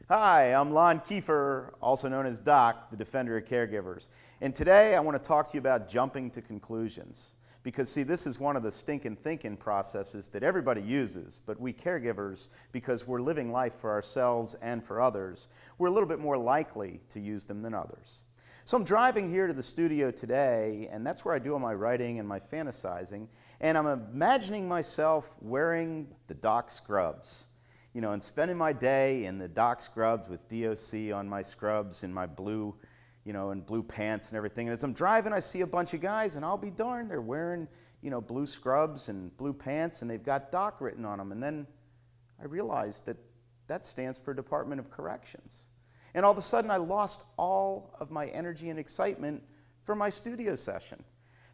Hi, I'm Lon Kiefer, also known as Doc, the defender of caregivers. And today I want to talk to you about jumping to conclusions. Because see, this is one of the stinking thinking processes that everybody uses, but we caregivers, because we're living life for ourselves and for others, we're a little bit more likely to use them than others. So I'm driving here to the studio today, and that's where I do all my writing and my fantasizing, and I'm imagining myself wearing the Doc scrubs. And spending my day in the Doc scrubs with DOC on my scrubs and my blue, and blue pants and everything. And as I'm driving, I see a bunch of guys, and I'll be darned, they're wearing, blue scrubs and blue pants, and they've got Doc written on them. And then I realized that that stands for Department of Corrections. And all of a sudden, I lost all of my energy and excitement for my studio session.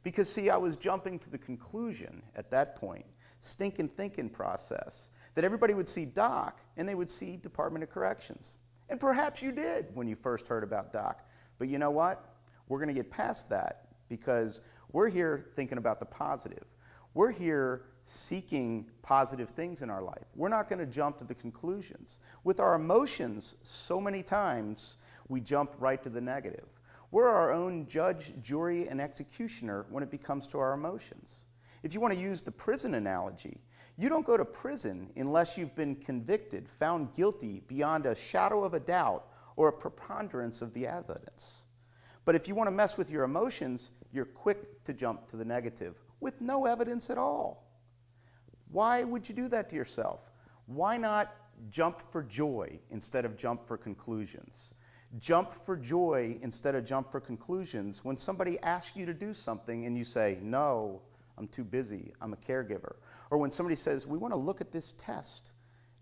Because, see, I was jumping to the conclusion at that point, stinking thinking process, that everybody would see Doc and they would see Department of Corrections. And perhaps you did when you first heard about Doc. But you know what? We're going to get past that because we're here thinking about the positive. We're here seeking positive things in our life. We're not going to jump to the conclusions. With our emotions, so many times we jump right to the negative. We're our own judge, jury, and executioner when it comes to our emotions. If you want to use the prison analogy, you don't go to prison unless you've been convicted, found guilty beyond a shadow of a doubt or a preponderance of the evidence. But if you want to mess with your emotions, you're quick to jump to the negative with no evidence at all. Why would you do that to yourself? Why not jump for joy instead of jump for conclusions? Jump for joy instead of jump for conclusions when somebody asks you to do something and you say, no, I'm too busy, I'm a caregiver. Or when somebody says, we want to look at this test.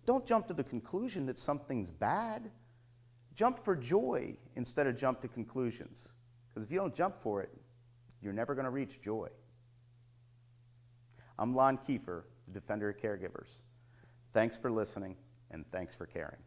Don't jump to the conclusion that something's bad. Jump for joy instead of jump to conclusions. Because if you don't jump for it, you're never going to reach joy. I'm Lon Kiefer, the defender of caregivers. Thanks for listening, and thanks for caring.